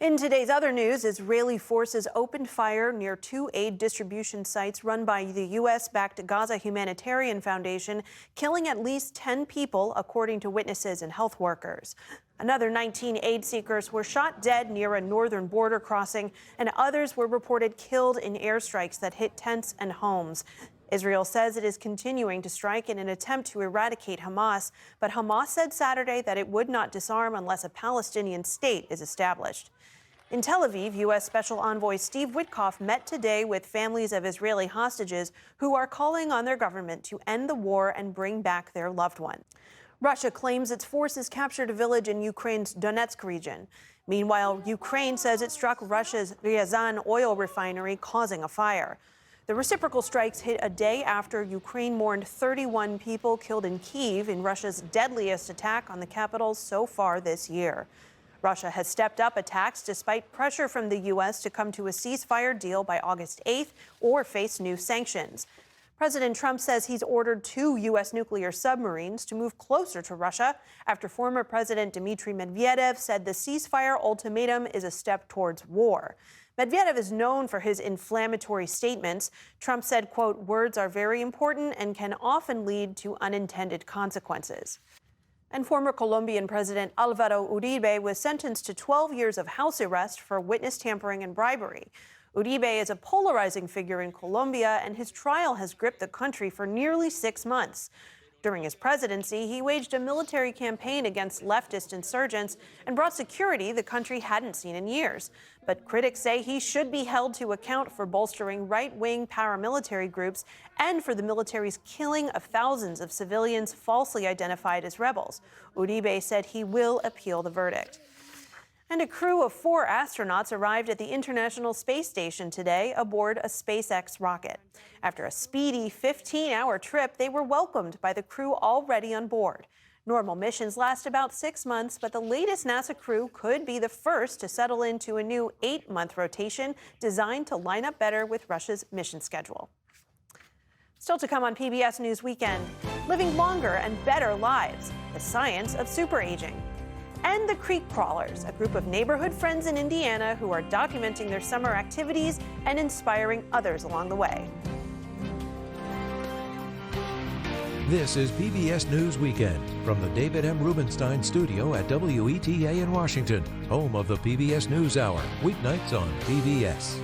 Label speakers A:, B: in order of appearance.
A: In today's other news, Israeli forces opened fire near two aid distribution sites run by the U.S.-backed Gaza Humanitarian Foundation, killing at least 10 people, according to witnesses and health workers. Another 19 aid seekers were shot dead near a northern border crossing, and others were reported killed in airstrikes that hit tents and homes. Israel says it is continuing to strike in an attempt to eradicate Hamas, but Hamas said Saturday that it would not disarm unless a Palestinian state is established. In Tel Aviv, U.S. Special Envoy Steve Witkoff met today with families of Israeli hostages who are calling on their government to end the war and bring back their loved one. Russia claims its forces captured a village in Ukraine's Donetsk region. Meanwhile, Ukraine says it struck Russia's Ryazan oil refinery, causing a fire. The reciprocal strikes hit a day after Ukraine mourned 31 people killed in Kyiv in Russia's deadliest attack on the capital so far this year. Russia has stepped up attacks despite pressure from the U.S. to come to a ceasefire deal by August 8th or face new sanctions. President Trump says he's ordered 2 U.S. nuclear submarines to move closer to Russia after former President Dmitry Medvedev said the ceasefire ultimatum is a step towards war. Medvedev is known for his inflammatory statements. Trump said, quote, "Words are very important and can often lead to unintended consequences." And former Colombian President Álvaro Uribe was sentenced to 12 years of house arrest for witness tampering and bribery. Uribe is a polarizing figure in Colombia, and his trial has gripped the country for nearly 6 months. During his presidency, he waged a military campaign against leftist insurgents and brought security the country hadn't seen in years. But critics say he should be held to account for bolstering right-wing paramilitary groups and for the military's killing of thousands of civilians falsely identified as rebels. Uribe said he will appeal the verdict. And a crew of 4 astronauts arrived at the International Space Station today aboard a SpaceX rocket. After a speedy 15-hour trip, they were welcomed by the crew already on board. Normal missions last about 6 months, but the latest NASA crew could be the first to settle into a new 8-month rotation designed to line up better with Russia's mission schedule. Still to come on PBS News Weekend, living longer and better lives, the science of superaging. And the Creek Crawlers, a group of neighborhood friends in Indiana who are documenting their summer activities and inspiring others along the way.
B: This is PBS News Weekend from the David M. Rubenstein studio at WETA in Washington, home of the PBS NewsHour, weeknights on PBS.